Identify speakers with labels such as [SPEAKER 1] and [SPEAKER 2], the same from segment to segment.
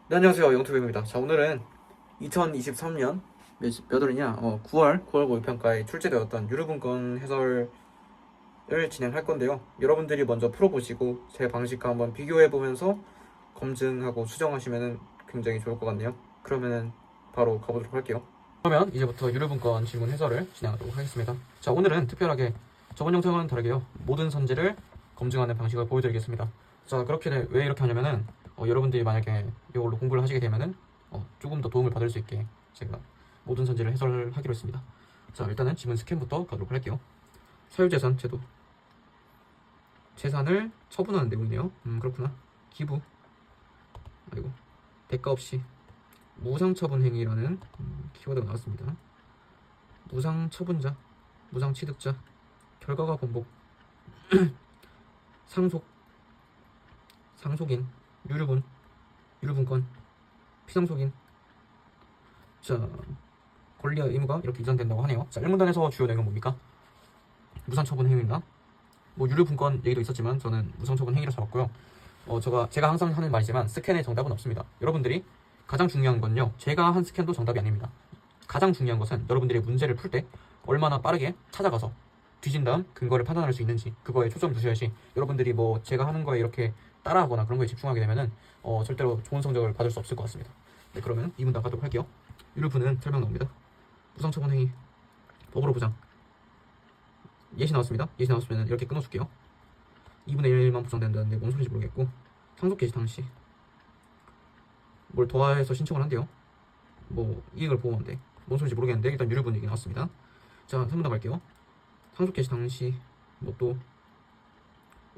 [SPEAKER 1] 네, 안녕하세요. 영투입니다. 자, 오늘은 2023년 몇 월이냐? 9월 모의평가에 출제되었던 유류분권 해설을 진행할 건데요. 여러분들이 먼저 풀어보시고 제 방식과 한번 비교해보면서 검증하고 수정하시면 굉장히 좋을 것 같네요. 그러면은 바로 가보도록 할게요. 그러면 이제부터 유류분권 질문 해설을 진행하도록 하겠습니다. 자, 오늘은 특별하게 저번 영상과는 다르게요. 모든 선지를 검증하는 방식을 보여드리겠습니다. 자, 왜 이렇게 하냐면은 여러분들이 만약에 이걸로 공부를 하시게 되면은 조금 더 도움을 받을 수 있게 제가 모든 선지를 해설하기로 했습니다. 자, 일단은 지문 스캔부터 가도록 할게요. 사유재산 제도. 재산을 처분하는 내용이네요. 그렇구나. 기부. 아이고. 대가 없이. 무상처분 행위라는 키워드가 나왔습니다. 무상처분자, 무상취득자, 결과가 번복, 상속, 상속인, 유류분, 유류분권, 피상속인. 자, 권리와 의무가 이렇게 이전된다고 하네요. 자, 1문단에서 주요 내용은 뭡니까? 무상처분 행위입니다. 유류분권 얘기도 있었지만 저는 무상처분 행위로 잡았고요. 제가 항상 하는 말이지만 스캔의 정답은 없습니다. 여러분들이 가장 중요한 건요, 제가 한 스캔도 정답이 아닙니다. 가장 중요한 것은 여러분들이 문제를 풀 때 얼마나 빠르게 찾아가서 뒤진 다음 근거를 판단할 수 있는지, 그거에 초점 두셔야지 여러분들이 제가 하는 거에 이렇게 따라하거나 그런 거에 집중하게 되면은 절대로 좋은 성적을 받을 수 없을 것 같습니다. 네, 그러면 2문 가도록 할게요. 유류분은 설명 나옵니다. 무상처분 행위, 법으로 보장. 예시 나왔습니다. 예시 나왔으면 이렇게 끊어줄게요. 2분의 1만 보장된다는데 뭔 소리인지 모르겠고, 상속 개시 당시 뭘 더해서 신청을 한대요. 이익을 보호한대. 뭔 소리인지 모르겠는데 일단 유류분 얘기 나왔습니다. 자, 3분 갈게요. 상속 개시 당시 또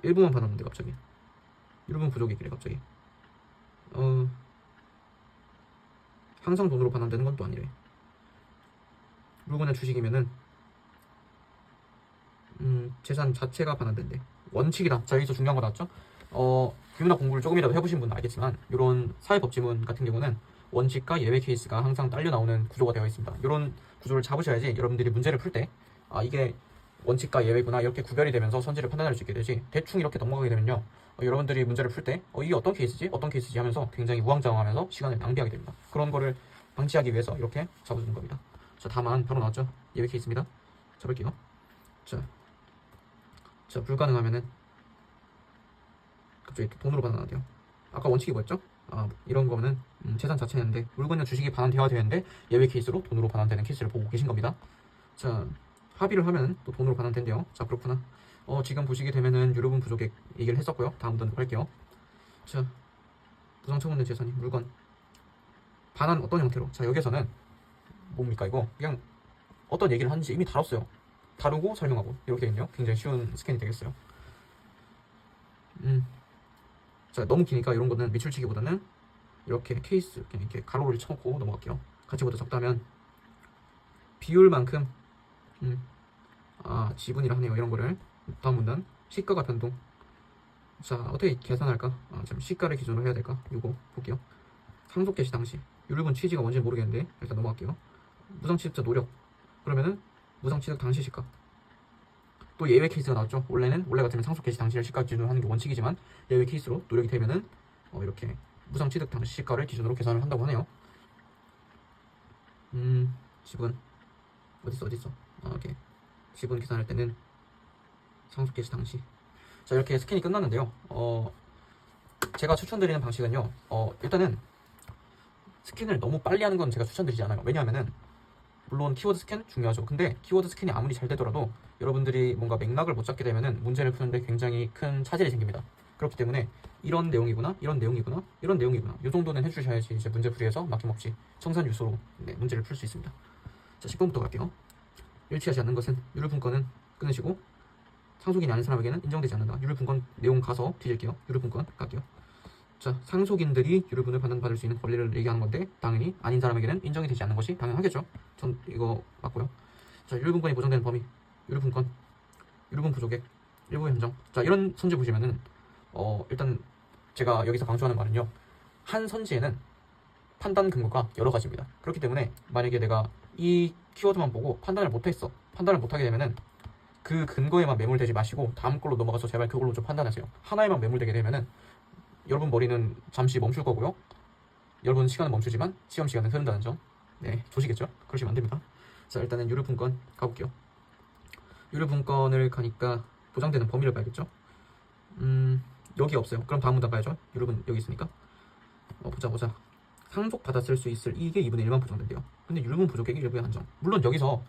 [SPEAKER 1] 일부만 받았는데 갑자기 유류분 부족이길래 갑자기 항상 돈으로 반환되는 건 또 아니래. 물건의 주식이면은 재산 자체가 반환된대. 원칙이다. 자, 여기서 중요한 거 나왔죠? 비문학 공부를 조금이라도 해보신 분은 알겠지만 이런 사회법지문 같은 경우는 원칙과 예외 케이스가 항상 딸려 나오는 구조가 되어 있습니다. 이런 구조를 잡으셔야지 여러분들이 문제를 풀 때 이게 원칙과 예외구나 이렇게 구별이 되면서 선지를 판단할 수 있게 되지, 대충 이렇게 넘어가게 되면요, 여러분들이 문제를 풀 때 이게 어떤 케이스지 하면서 굉장히 우왕좌왕하면서 시간을 낭비하게 됩니다. 그런 거를 방지하기 위해서 이렇게 잡아주는 겁니다. 자, 다만 바로 나왔죠? 예외 케이스입니다. 잡을게요. 자, 불가능하면은 갑자기 돈으로 반환하대요. 아까 원칙이 뭐였죠? 이런 거는 재산 자체였는데 물건이나 주식이 반환되어야 되는데 예외 케이스로 돈으로 반환되는 케이스를 보고 계신 겁니다. 자, 합의를 하면 또 돈으로 반환된대요. 자, 그렇구나. 지금 보시게 되면은 유류분 부족액 얘기를 했었고요. 다음 단 할게요. 자, 무상처분된 재산이 물건 반환 어떤 형태로? 자, 여기서는 뭡니까 이거? 그냥 어떤 얘기를 하는지 이미 다뤘어요. 다루고 설명하고 이렇게 되겠네요. 굉장히 쉬운 스캔이 되겠어요. 자, 너무 기니까 이런 거는 밑줄치기보다는 이렇게 케이스 그냥 이렇게 가로를 쳐놓고 넘어갈게요. 가치보다 적다면 비율만큼 지분이라 하네요. 이런 거를 다음 문단 시가가 변동. 자, 어떻게 계산할까? 참 시가를 기준으로 해야 될까? 이거 볼게요. 상속 개시 당시 유류분 취지가 뭔지 모르겠는데 일단 넘어갈게요. 무상취득자 노력, 그러면은 무상취득 당시 시가. 또 예외 케이스가 나왔죠. 원래 같으면 상속 개시 당시를 시가 기준으로 하는 게 원칙이지만 예외 케이스로 노력이 되면은 이렇게 무상취득 당시 시가를 기준으로 계산을 한다고 하네요. 지분 어딨어? 이렇게 지분 계산할 때는 상속 개시 당시. 자, 이렇게 스캔이 끝났는데요. 제가 추천드리는 방식은요, 일단은 스캔을 너무 빨리 하는 건 제가 추천드리지 않아요. 왜냐하면은 물론 키워드 스캔 중요하죠. 근데 키워드 스캔이 아무리 잘 되더라도 여러분들이 뭔가 맥락을 못 잡게 되면은 문제를 푸는데 굉장히 큰 차질이 생깁니다. 그렇기 때문에 이런 내용이구나 이 정도는 해주셔야지 이제 문제풀이에서 막힘없이 청산유소로 문제를 풀 수 있습니다. 자, 10번부터 갈게요. 일치하지 않는 것은 유류분권은 끊으시고 상속인이 아닌 사람에게는 인정되지 않는다. 유류분권 내용 가서 뒤질게요. 유류분권 갈게요. 자, 상속인들이 유류분을 받을 수 있는 권리를 얘기하는 건데 당연히 아닌 사람에게는 인정이 되지 않는 것이 당연하겠죠. 전 이거 맞고요. 자, 유류분권이 보장되는 범위, 유류분권, 유류분 부족액, 일부 현정. 자, 이런 선지 보시면은 일단 제가 여기서 강조하는 말은요, 한 선지에는 판단 근거가 여러 가지입니다. 그렇기 때문에 만약에 내가 이 키워드만 보고 판단을 못하게 되면은 그 근거에만 매몰되지 마시고 다음 걸로 넘어가서 제발 그걸로 좀 판단하세요. 하나에만 매몰되게 되면은 여러분 머리는 잠시 멈출 거고요. 여러분 시간은 멈추지만 시험 시간은 흐른다는 점. 네, 조시겠죠? 그러시면 안 됩니다. 자, 일단은 유류분권 가볼게요. 유류분권을 가니까 보장되는 범위를 봐야겠죠? 여기 없어요. 그럼 다음 문단 가야죠. 유류분 여기 있으니까. 보자. 상속받았을 수 있을 이익의 2분의 1만 보장된대요. 근데 유류분 부족액이 일부에 한정. 물론 여기서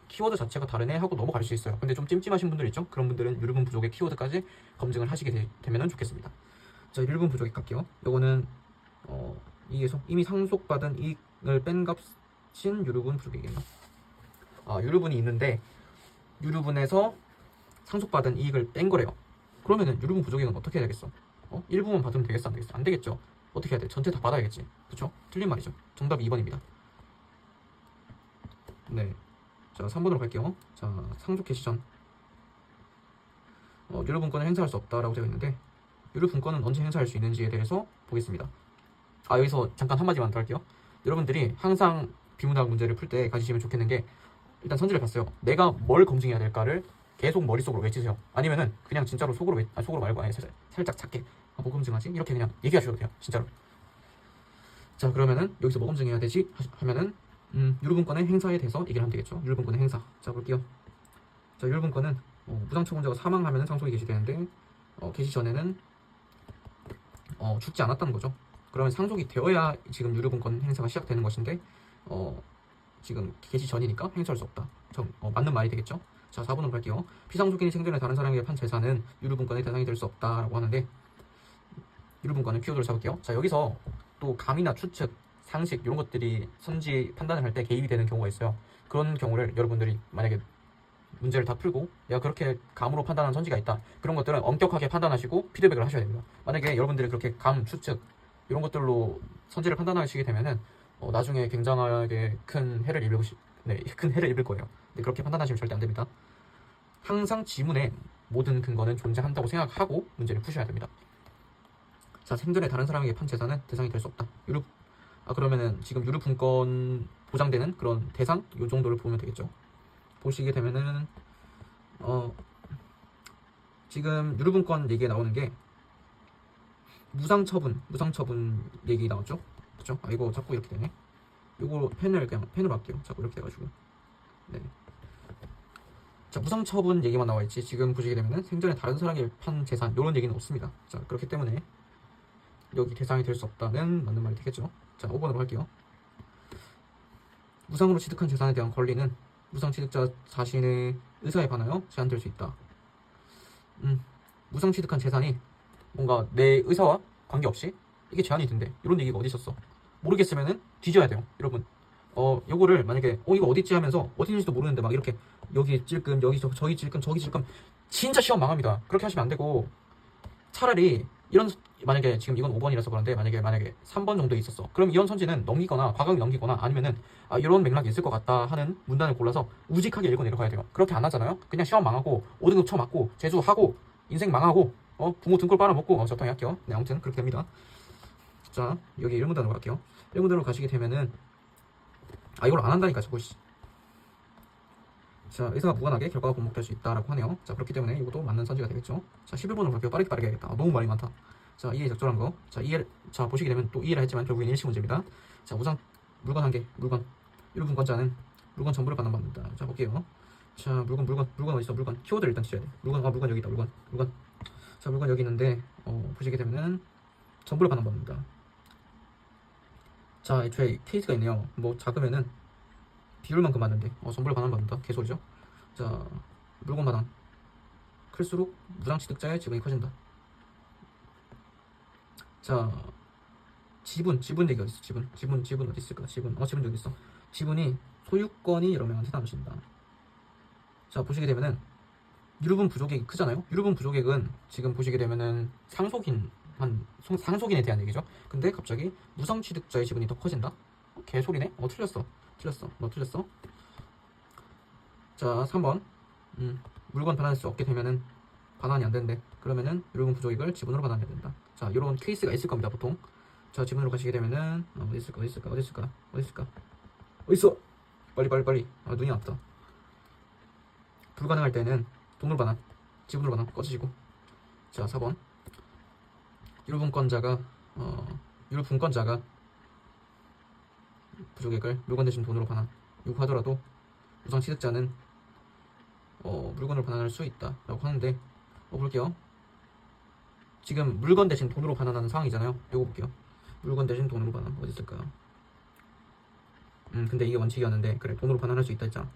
[SPEAKER 1] 키워드 자체가 다르네 하고 넘어갈 수 있어요. 근데 좀 찜찜하신 분들 있죠? 그런 분들은 유류분 부족액 키워드까지 검증을 하시게 되면 좋겠습니다. 자, 유류분 부족액 갈게요. 요거는 이게서 이미 상속받은 이익을 뺀 값인 유류분 부족액이에요. 유류분이 있는데 유류분에서 상속받은 이익을 뺀 거래요. 그러면은 유류분 부족액은 어떻게 해야 되겠어? 일부만 받으면 되겠어? 안 되겠어? 안 되겠죠. 어떻게 해야 돼? 전체 다 받아야겠지. 그쵸? 틀린 말이죠. 정답 2번입니다. 네. 자, 3번으로 갈게요. 자, 상속 개시 전 유류분권을 행사할 수 없다라고 되어 있는데 유류분권은 언제 행사할 수 있는지에 대해서 보겠습니다. 여기서 잠깐 한마디만 더 할게요. 여러분들이 항상 비문학 문제를 풀 때 가지시면 좋겠는 게 일단 선지를 봤어요. 내가 뭘 검증해야 될까를 계속 머릿속으로 외치세요. 아니면은 그냥 진짜로 속으로 속으로 말고 아예 살짝 작게 뭐 검증하지? 이렇게 그냥 얘기하셔도 돼요. 진짜로. 자, 그러면은 여기서 뭐 검증해야 되지? 하면은 유류분권의 행사에 대해서 얘기를 하면 되겠죠. 유류분권의 행사. 자, 볼게요. 자, 유류분권은 무상처분자가 사망하면은 상속이 개시되는데 개시 전에는 죽지 않았다는 거죠. 그러면 상속이 되어야 지금 유류분권 행사가 시작되는 것인데 지금 개시 전이니까 행사할 수 없다. 맞는 말이 되겠죠. 자, 4번으로 갈게요. 피상속인이 생전에 다른 사람에게 판 재산은 유류분권의 대상이 될 수 없다라고 하는데 유류분권은 키워드를 잡을게요. 자, 여기서 또 감이나 추측, 상식 이런 것들이 선지 판단을 할 때 개입이 되는 경우가 있어요. 그런 경우를 여러분들이 만약에 문제를 다 풀고 내가 그렇게 감으로 판단한 선지가 있다. 그런 것들은 엄격하게 판단하시고 피드백을 하셔야 됩니다. 만약에 여러분들이 그렇게 감, 추측 이런 것들로 선지를 판단하시게 되면은 나중에 굉장하게 큰 해를 입을 거예요. 근데 그렇게 판단하시면 절대 안 됩니다. 항상 지문에 모든 근거는 존재한다고 생각하고 문제를 푸셔야 됩니다. 자, 생전에 다른 사람에게 판 재산은 대상이 될 수 없다. 그러면은 지금 유류분권 보장되는 그런 대상 요 정도를 보면 되겠죠. 보시게 되면은 지금 유류분권 얘기에 나오는 게 무상처분 얘기 나왔죠. 그쵸? 이거 자꾸 이렇게 되네. 요거 펜으로 할게요. 자꾸 이렇게 돼가지고. 네. 자, 무상처분 얘기만 나와있지. 지금 보시게 되면은 생전에 다른 사람에게 판 재산 요런 얘기는 없습니다. 자, 그렇기 때문에 여기 대상이 될 수 없다는 맞는 말이 되겠죠. 자, 5번으로 할게요. 무상으로 취득한 재산에 대한 권리는 무상 취득자 자신의 의사에 반하여 제한될 수 있다. 무상 취득한 재산이 뭔가 내 의사와 관계없이 이게 제한이 된대. 이런 얘기가 어디 있었어? 모르겠으면은 뒤져야 돼요. 여러분. 요거를 만약에 이거 어딨지 하면서 어딘지도 모르는데 막 이렇게 여기 찔끔 여기 저기 찔끔 저기 찔끔 진짜 시험 망합니다. 그렇게 하시면 안 되고 차라리 이런 만약에 지금 이건 5번이라서 그런데 만약에 3번 정도에 있었어. 그럼 이런 선지는 넘기거나 과감히 넘기거나 아니면은 이런 맥락이 있을 것 같다 하는 문단을 골라서 우직하게 읽어 내려가야 돼요. 그렇게 안 하잖아요. 그냥 시험 망하고 5등급 쳐맞고 재수하고 인생 망하고 부모 등골 빨아먹고 적당히 할게요. 네, 아무튼 그렇게 됩니다. 자, 여기 1문단으로 갈게요. 1문단으로 가시게 되면은 이걸 안 한다니까 자꾸. 자, 의사가 무관하게 결과가 번복될 수 있다라고 하네요. 자, 그렇기 때문에 이것도 맞는 선지가 되겠죠. 자, 11번으로 갈게요. 빠르게 해야겠다. 너무 말이 많다. 자, 이해 적절한 거. 자, 보시게 되면 또 이해를 했지만 결국엔 일시 문제입니다. 자, 물건 한 개, 유류분권자는 물건 전부를 반환받는다. 자, 볼게요. 자, 물건 어디 있어? 물건 키워드를 일단 치셔야 돼. 물건 여기 있다. 물건. 자, 물건 여기 있는데 보시게 되면은 전부를 반환받는다. 자, 애초에 케이스가 있네요. 뭐 작으면은 비율만큼 맞는데 전부를 반환받는다. 개소리죠. 자, 물건 반환 클수록 무상 취득자의 지분이 커진다. 자, 지분 얘기 어디 있어? 지분 어디 있을까? 지분 여기 있어. 지분이 소유권이 여러 명한테 나눠진다. 자, 보시게 되면은 유류분 부족액이 크잖아요. 유류분 부족액은 지금 보시게 되면은 상속인에 대한 얘기죠. 근데 갑자기 무상 취득자의 지분이 더 커진다? 개소리네? 틀렸어. 너 틀렸어. 자, 3번. 물건 반환할 수 없게 되면은 반환이 안 되는데 그러면은 유류분 부족액을 지분으로 반환해야 된다. 자, 이런 케이스가 있을 겁니다, 보통. 자, 지분으로 가시게 되면은 어디 있을까? 어딨어? 빨리. 눈이 아프다. 불가능할 때는 돈으로 반환, 지분으로 반환 꺼지시고. 자, 4번. 유류분권자가 부족액을 물건 대신 돈으로 반환 요구하더라도 우선 취득자는 물건을 반환할 수 있다 라고 하는데 볼게요. 지금 물건 대신 돈으로 반환하는 상황이잖아요. 요거 볼게요. 물건 대신 돈으로 반환 어디 있을까요? 근데 이게 원칙이었는데 그래 돈으로 반환할 수 있다 했잖아.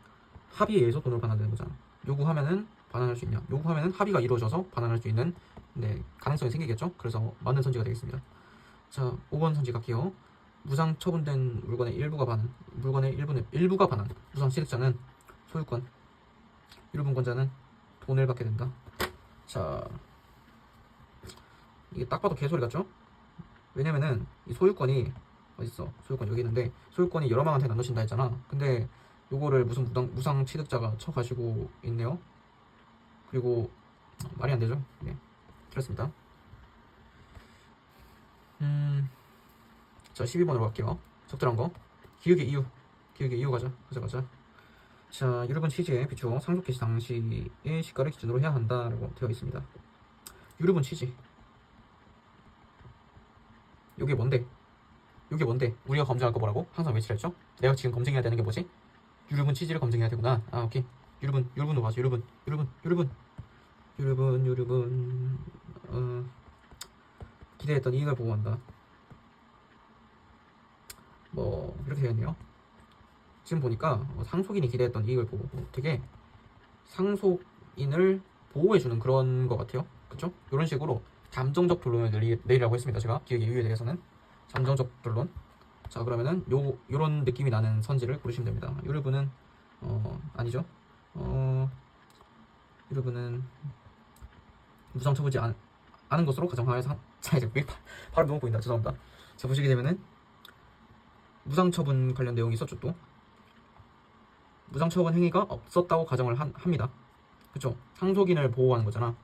[SPEAKER 1] 합의에 의해서 돈으로 반환되는 거잖아. 요구하면은 반환할 수 있냐? 요구하면은 합의가 이루어져서 반환할 수 있는 가능성이 생기겠죠. 그래서 맞는 선지가 되겠습니다. 자, 5번 선지 갈게요. 무상 처분된 물건의 일부가 반환, 물건의 일부가 반환. 무상 취득자는 소유권, 유류분권자는 돈을 받게 된다. 자, 이게 딱 봐도 개소리 같죠? 왜냐면은 이 소유권이 어딨어? 소유권 여기 있는데 소유권이 여러 명한테 나눠진다 했잖아. 근데 요거를 무슨 무상 취득자가 쳐가지고 있네요. 그리고 말이 안 되죠? 네, 그렇습니다. 자, 12번으로 갈게요. 적절한 거. 기획의 이유 가자. 자, 유류분 취지에 비추어 상속 개시 당시의 시가를 기준으로 해야 한다라고 되어 있습니다. 유류분 취지. 요게 뭔데? 우리가 검증할 거 뭐라고? 항상 외치라 했죠? 내가 지금 검증해야 되는 게 뭐지? 유류분 취지를 검증해야 되구나. 아, 오케이. 유류분으로 가죠. 유류분. 기대했던 이익을 보호한다. 뭐 이렇게 되겠네요. 지금 보니까 상속인이 기대했던 이익을 보고 되게 상속인을 보호해주는 그런 것 같아요. 그쵸? 이런 식으로 잠정적 변론을 내리라고 했습니다. 제가 기획의 이유에 대해서는 잠정적 변론. 자, 그러면은 요런 느낌이 나는 선지를 고르시면 됩니다. 유류분은 아니죠. 유류분은 무상 처분지 않은 것으로 가정하여 자, 이제 발음 너무 보인다. 죄송합니다. 자, 보시게 되면은 무상 처분 관련 내용이 있었죠. 또 무상 처분 행위가 없었다고 가정을 합니다. 그쵸? 상속인을 보호하는 거잖아.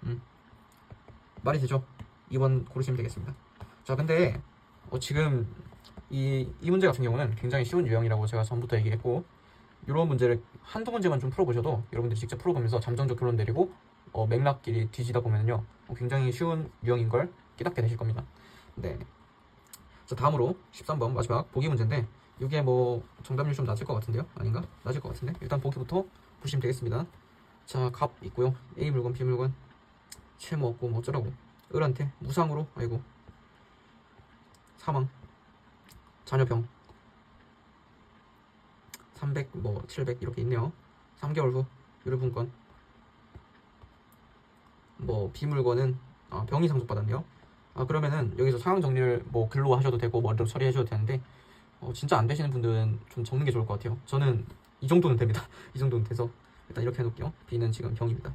[SPEAKER 1] 말이 되죠? 2번 고르시면 되겠습니다. 자, 근데 지금 이 문제 같은 경우는 굉장히 쉬운 유형이라고 제가 전부터 얘기했고, 이런 문제를 한두 문제만 좀 풀어보셔도 여러분들이 직접 풀어보면서 잠정적 결론 내리고 맥락끼리 뒤지다 보면요 굉장히 쉬운 유형인 걸 깨닫게 되실 겁니다. 네. 자, 다음으로 13번 마지막 보기 문제인데, 이게 뭐 정답률 좀 낮을 것 같은데요? 아닌가? 낮을 것 같은데 일단 보기부터 보시면 되겠습니다. 자, 갑 있고요. A 물건, B 물건, 채무 없고 뭐 어쩌라고. 을한테 무상으로, 아이고, 사망, 자녀병, 300, 뭐 700 이렇게 있네요. 3개월 후 유류분권. 뭐 B 물건은 병이 상속받았네요. 그러면은 여기서 상황 정리를 뭐 글로 하셔도 되고 머리로 처리하셔도 되는데, 진짜 안 되시는 분들은 좀 적는 게 좋을 것 같아요. 저는 이 정도는 됩니다. 이 정도는 돼서 일단 이렇게 해놓을게요. B는 지금 병입니다.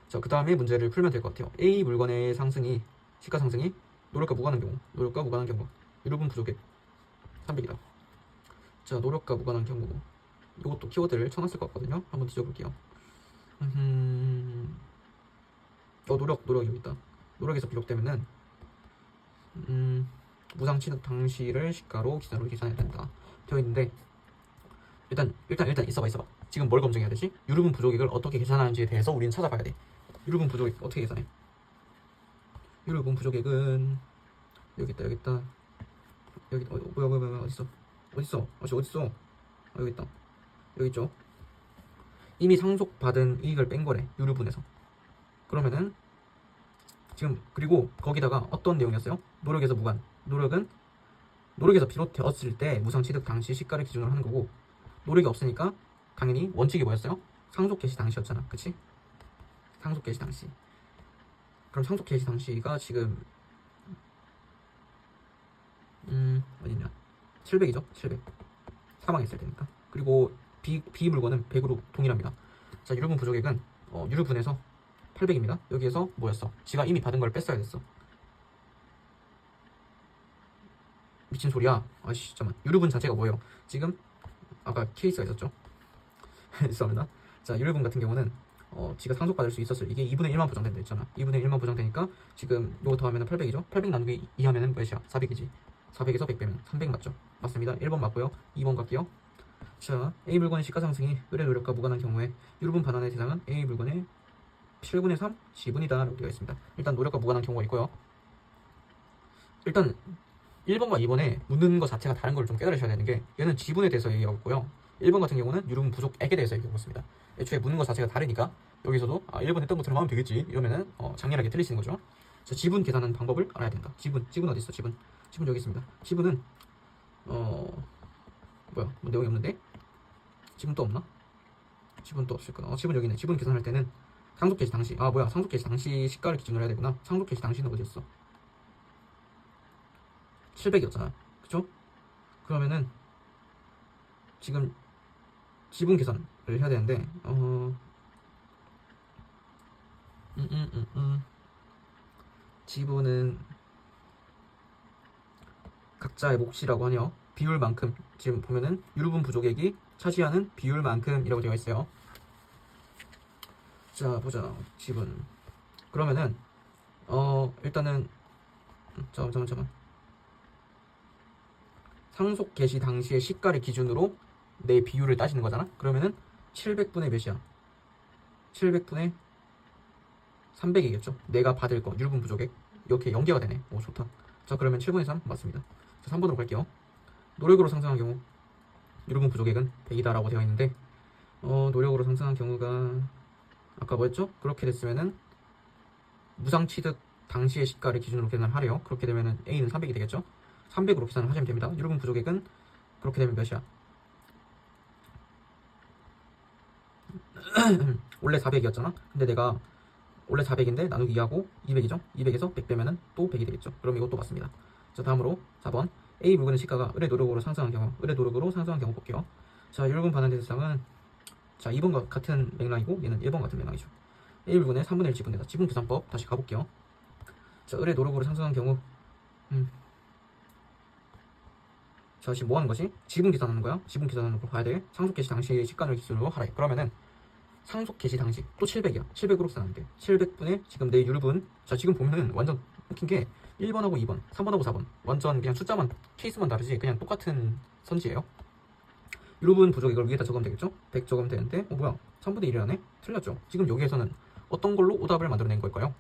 [SPEAKER 1] 자, 그 다음에 문제를 풀면 될 것 같아요. A 물건의 상승이, 시가 상승이 노력과 무관한 경우, 유류분 부족액 300이다. 자, 노력과 무관한 경우, 이것도 키워드를 쳐놨을 것 같거든요. 한번 뒤져볼게요. 노력 여기 있다. 노력에서 비록되면은 무상 취득 당시를 시가로 기준으로 계산해야 된다 되어 있는데, 일단 있어봐. 지금 뭘 검증해야 되지? 유류분 부족액을 어떻게 계산하는지에 대해서 우리는 찾아봐야 돼. 유류분 부족액 어떻게 계산해? 유류분 부족액은 여기 있다. 여기 뭐야 어딨어? 여기 있다. 여기 있죠. 이미 상속받은 이익을 뺀 거래, 유류분에서. 그러면은 지금, 그리고 거기다가 어떤 내용이었어요? 노력에서 무관. 노력에서 비롯되었을 때 무상 취득 당시 시가를 기준으로 하는 거고, 노력이 없으니까 당연히 원칙이 뭐였어요? 상속 개시 당시였잖아. 그치? 상속 개시 당시. 그럼 상속 개시 당시가 지금 어디냐? 700이죠? 700. 사망했을 때니까. 그리고 B 물건은 100으로 동일합니다. 자, 유류분 부족액은 유류분에서 800입니다. 여기에서 뭐였어? 지가 이미 받은 걸 뺐어야 됐어. 미친 소리야. 아씨, 잠깐만. 유류분 자체가 뭐예요? 지금 아까 케이스가 있었죠? 죄송합니다. 자, 유류분 같은 경우는 지가 상속받을 수 있었을, 이게 2분의 1만 보장된다 했잖아. 2분의 1만 보장되니까 지금 요거 더하면 800이죠? 800 나누기 2 하면은 몇이야? 400이지. 400에서 100 빼면 300 맞죠? 맞습니다. 1번 맞고요. 2번 갈게요. 자, A 물건의 시가 상승이 을의 노력과 무관한 경우에 유류분 반환의 대상은 A 물건의 7분의 3 지분이다 라고 되어 있습니다. 일단 노력과 무관한 경우가 있고요. 일단 1번과 2번에 묻는 것 자체가 다른 걸 좀 깨달으셔야 되는 게, 얘는 지분에 대해서 얘기하고 있고요. 1번 같은 경우는 유류분 부족액에 대해서 얘기하고 있습니다. 애초에 묻는 것 자체가 다르니까 여기서도 1번 했던 것처럼 하면 되겠지 이러면은 장렬하게 틀리시는 거죠. 자, 지분 계산하는 방법을 알아야 된다. 지분 어디 있어? 지분 여기 있습니다. 지분은 뭐야, 뭐 내용이 없는데? 지분 또 없나? 지분 또 없을 거다. 지분 여기 있네. 지분 계산할 때는 상속 개시 당시, 상속 개시 당시 시가를 기준으로 해야 되구나. 상속 개시 당시는 어디였어? 700이었잖아. 그쵸? 그러면은 지금 지분 계산을 해야 되는데 지분은 각자의 몫이라고 하네요. 비율만큼, 지금 보면은 유류분 부족액이 차지하는 비율만큼이라고 되어 있어요. 자, 보자. 지분. 그러면은 일단은 잠깐만. 상속 개시 당시의 시가를 기준으로 내 비율을 따지는 거잖아. 그러면은 700분의 몇이야? 700분의 300이겠죠. 내가 받을 거 유류분 부족액 이렇게 연계가 되네. 오, 좋다. 자, 그러면 7분의 3 맞습니다. 자, 3번으로 갈게요. 노력으로 상승한 경우 유류분 부족액은 100이다라고 되어 있는데 노력으로 상승한 경우가 아까 뭐였죠? 그렇게 됐으면은 무상취득 당시의 시가를 기준으로 계산을 하래요. 그렇게 되면은 A는 300이 되겠죠. 300으로 계산을 하시면 됩니다. 유류분 부족액은 그렇게 되면 몇이야? 원래 400이었잖아. 근데 내가 원래 400인데 나누기 2하고 200이죠. 200에서 100 빼면은 또 100이 되겠죠. 그럼 이것도 맞습니다. 자, 다음으로 4번. A 물건의 시가가 을의 노력으로 상승한 경우 볼게요. 자, 유류분 반환 대상은 자, 2번과 같은 맥락이고 얘는 1번 같은 맥락이죠. A 물건의 3분의 1 지분에다 지분 계산법 다시 가볼게요. 자, 을의 노력으로 상승한 경우 자, 지금 뭐 하는 거지? 지분 계산하는 거야. 지분 계산하는 거 봐야 돼. 상속 개시 당시의 시가를 기준으로 하래. 그러면은 상속 개시 당시 또 700이야. 700으로 계산하면 돼. 700분의 지금 내 유류분. 자, 지금 보면은 완전 웃긴 게 1번하고 2번, 3번하고 4번 완전 그냥 숫자만 케이스만 다르지 그냥 똑같은 선지예요. 유류분 부족 이걸 위에다 적으면 되겠죠? 100 적으면 되는데 뭐야, 3분의 1이라네? 틀렸죠? 지금 여기에서는 어떤 걸로 오답을 만들어낸 걸까요?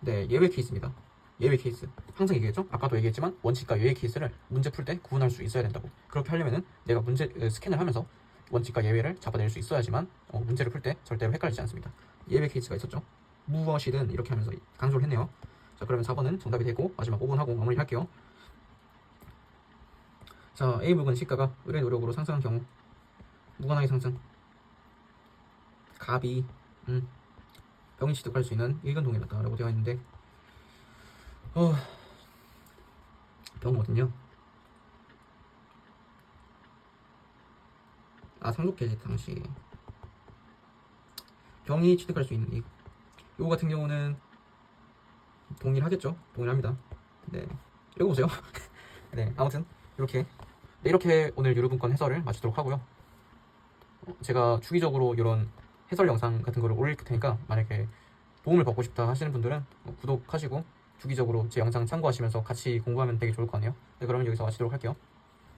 [SPEAKER 1] 네, 예외 케이스입니다. 예외 케이스. 항상 얘기했죠? 아까도 얘기했지만 원칙과 예외 케이스를 문제 풀 때 구분할 수 있어야 된다고. 그렇게 하려면은 내가 문제 스캔을 하면서 원칙과 예외를 잡아낼 수 있어야지만 문제를 풀 때 절대로 헷갈리지 않습니다. 예외 케이스가 있었죠? 무엇이든 이렇게 하면서 강조를 했네요. 자, 그러면 4번은 정답이 되고 마지막 5번 하고 마무리할게요. 자, A 물건 시가가 을의 노력으로 상승한 경우 무관하게 상승. 갑이 병이 취득할 수 있는 일견 동일하다라고 되어 있는데 병 어딨냐? 상속 개시 당시 병이 취득할 수 있는 이거 같은 경우는 동일하겠죠? 동일합니다. 네, 읽어보세요. 네, 아무튼 이렇게 오늘 유류분권 해설을 마치도록 하고요. 제가 주기적으로 이런 해설 영상 같은 거를 올릴 테니까 만약에 도움을 받고 싶다 하시는 분들은 구독하시고 주기적으로 제 영상 참고하시면서 같이 공부하면 되게 좋을 것 같네요. 네, 그러면 여기서 마치도록 할게요.